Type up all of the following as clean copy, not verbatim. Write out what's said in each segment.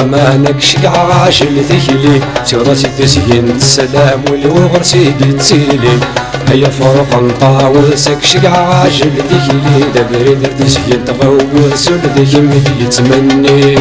رقمانك شقع عاشل ثكلي سيراسي تسين السلام والوغر سيدي تسيلي هيا فرق نطاوسك شقع عاشل ثكلي دبري درد سين تغوص ولدي يمدي يتمني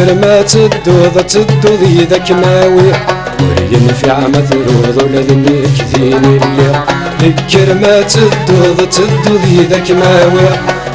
فكر ما تدوض يدك ماوي ورين في عمى ثروض ولذني كثين اللي فكر ما تدوض يدك ماوي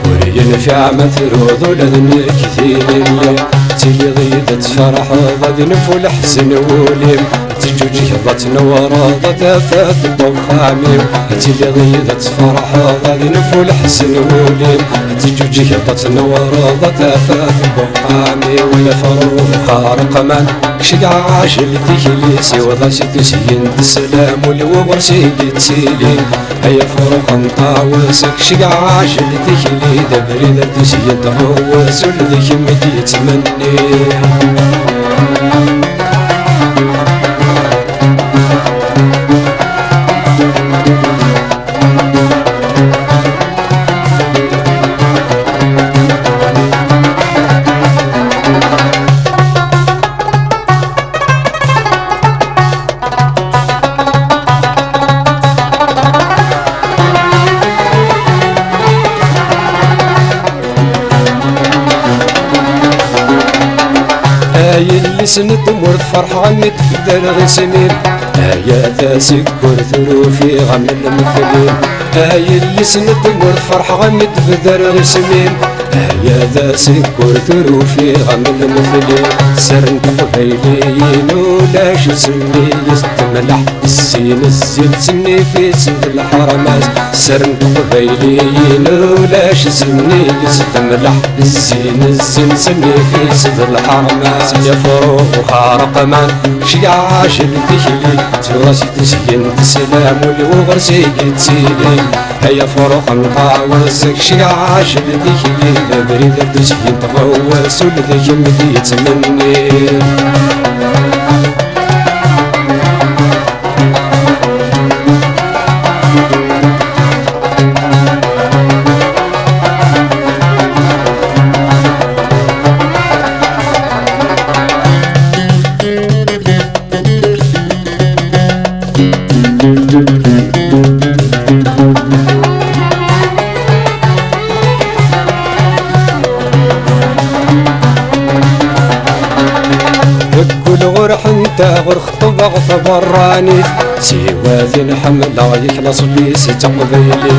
ورين في عمى ثروض ولذني كثين اللي تيلي ضيدة فرح ضد نفو الحزن وليم تجوجي ضت نورا ضد فات الضخامي تيلي ضيدة فرح ضد نفو الحزن وليم تجوجي ضت نورا ضد فات الضخامي ولا فروخ خارق من شقع عاشل ذيلي سوى ضاسي تسين السلام والوغر سيدي تسيلي هيا فروخ نطاوسك شقع عاشل ذيلي دبري ذا تسين تغوص ولذي يمدي يتمني اللي سند مرض فرح عمت بدرغ سنين هيا ذا سكر ثروفي غم المثلين اللي سند مرض فرح عمت بدرغ سنين هيا ذا سكر ثروفي غم المثلين سرن قبيلين ولاش سني يستملح السين الزين سني في سند الحرمات سرن قبيلين ولاش سني يستملح الزين سني في سند الحرمات يا فروخ خارق من شقع عاشل ذيلي سراسي تسين السلام والوغر سيدي تسيلي هيا فروخ نطاوسك شقع عاشل ذيلي دبري درد سين تغوص ولذي يمدي يتمني كل غرح انت غرخ طبغ ثبراني سوى ذي حمله يخلص لي ستقبيلي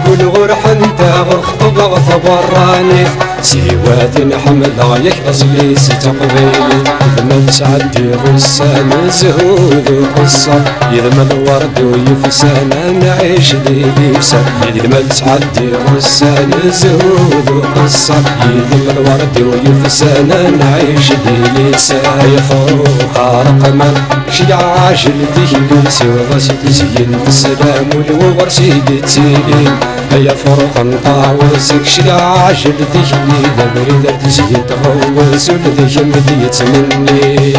كل غرح انت غرخ طبغ ثبراني سوى ذي حمله يخلص لي ستقبيلي يذم تعدي غسان زهود وقصة يذم الورد ويفسان نعيش ليسا يذم تعدي غسان زهود وقصة يذم الورد ويفسان نعيش ليسا يا فروخ خارق من شقع عاشل ذيلي سوى ضاسي تسين السلام والوغر سيدي تسيلي هيا فروخ نطاوسك شقع عاشل ذيلي دبري ذا تسين تغوص ولذي يمدي يتمني